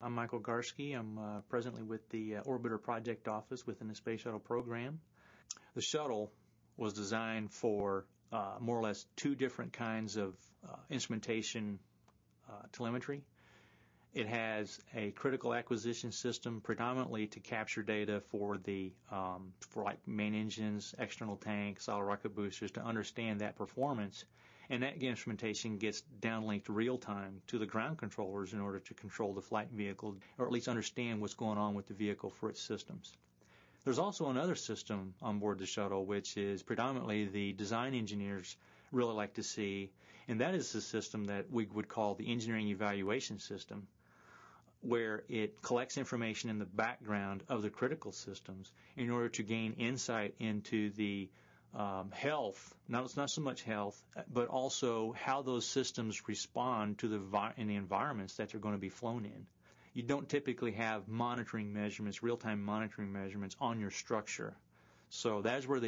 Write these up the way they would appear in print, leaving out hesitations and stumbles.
I'm Michael Garske. I'm presently with the Orbiter Project Office within the Space Shuttle program. The shuttle was designed for more or less two different kinds of instrumentation telemetry. It has a critical acquisition system predominantly to capture data for like main engines, external tanks, solid rocket boosters, to understand that performance. And that instrumentation gets downlinked real time to the ground controllers in order to control the flight vehicle, or at least understand what's going on with the vehicle for its systems. There's also another system on board the shuttle, which is predominantly the design engineers really like to see, and that is the system that we would call the engineering evaluation system, where it collects information in the background of the critical systems in order to gain insight into the health, not so much health, but also how those systems respond to in the environments that they're going to be flown in. You don't typically have monitoring measurements, real-time monitoring measurements on your structure. So that's where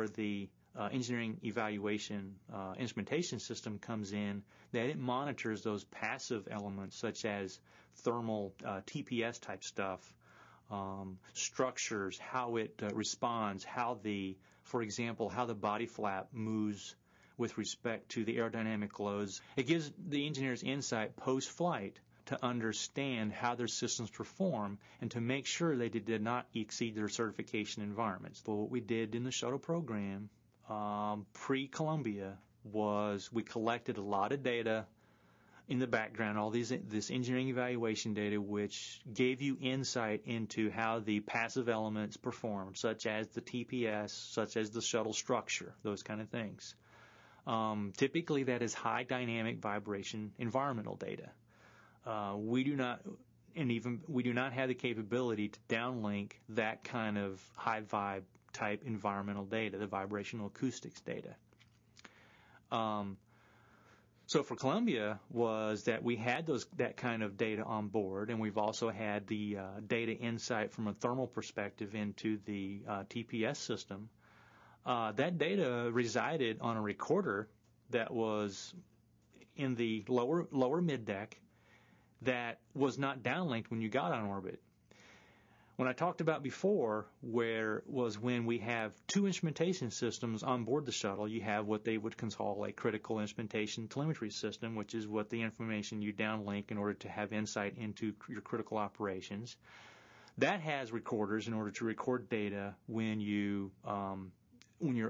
the engineering evaluation instrumentation system comes in, that it monitors those passive elements such as thermal TPS type stuff, structures, how it responds, for example, how the body flap moves with respect to the aerodynamic loads. It gives the engineers insight post-flight to understand how their systems perform and to make sure they did not exceed their certification environments. So what we did in the shuttle program pre-Columbia was we collected a lot of data in the background, all this engineering evaluation data, which gave you insight into how the passive elements performed, such as the TPS, such as the shuttle structure, those kind of things. Typically, that is high dynamic vibration environmental data. We do not have the capability to downlink that kind of high vibe type environmental data, the vibrational acoustics data. So for Columbia was that we had that kind of data on board, and we've also had the data insight from a thermal perspective into the TPS system. That data resided on a recorder that was in the lower mid-deck that was not downlinked when you got on orbit. When I talked about before, when we have two instrumentation systems on board the shuttle, you have what they would call a critical instrumentation telemetry system, which is what the information you downlink in order to have insight into your critical operations. That has recorders in order to record data when you're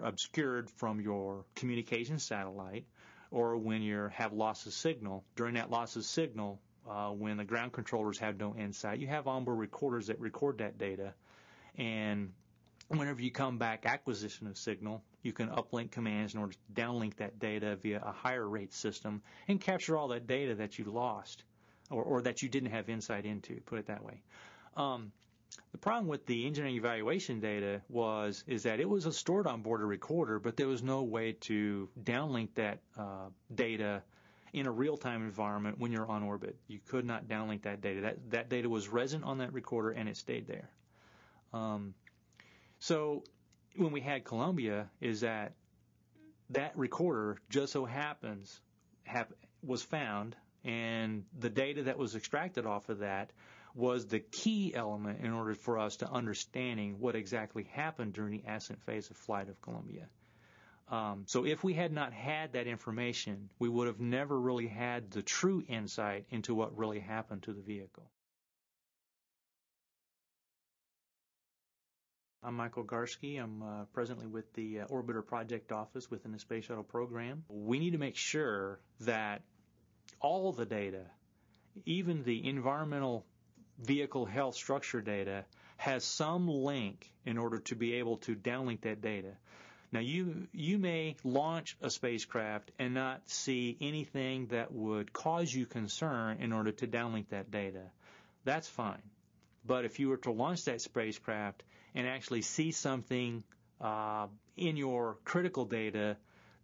obscured from your communication satellite, or when you have loss of signal. During that loss of signal, when the ground controllers have no insight, you have onboard recorders that record that data, and whenever you come back acquisition of signal, you can uplink commands in order to downlink that data via a higher rate system and capture all that data that you lost or that you didn't have insight into, put it that way. The problem with the engineering evaluation data is that it was stored on board a recorder, but there was no way to downlink that data in a real-time environment when you're on orbit. You could not downlink that data. That data was resident on that recorder, and it stayed there. So when we had Columbia, is that recorder just so happens was found, and the data that was extracted off of that was the key element in order for us to understanding what exactly happened during the ascent phase of flight of Columbia. So if we had not had that information, we would have never really had the true insight into what really happened to the vehicle. I'm Michael Garske. I'm presently with the Orbiter Project Office within the Space Shuttle program. We need to make sure that all the data, even the environmental vehicle health structure data, has some link in order to be able to downlink that data. Now, you may launch a spacecraft and not see anything that would cause you concern in order to downlink that data. That's fine. But if you were to launch that spacecraft and actually see something in your critical data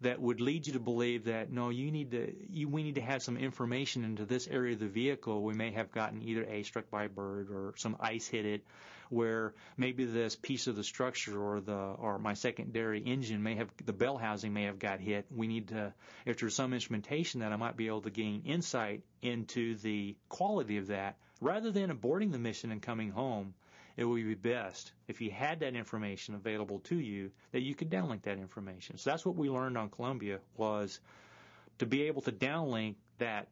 that would lead you to believe that, no, we need to have some information into this area of the vehicle. We may have gotten either A, struck by a bird, or some ice hit it, where maybe this piece of the structure or my secondary engine the bell housing may have got hit. We need to, if there's some instrumentation that I might be able to gain insight into the quality of that, Rather than aborting the mission and coming home, it would be best if you had that information available to you that you could downlink that information. So that's what we learned on Columbia, was to be able to downlink that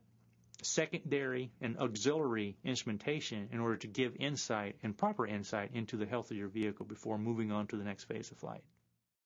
secondary and auxiliary instrumentation in order to give insight and proper insight into the health of your vehicle before moving on to the next phase of flight.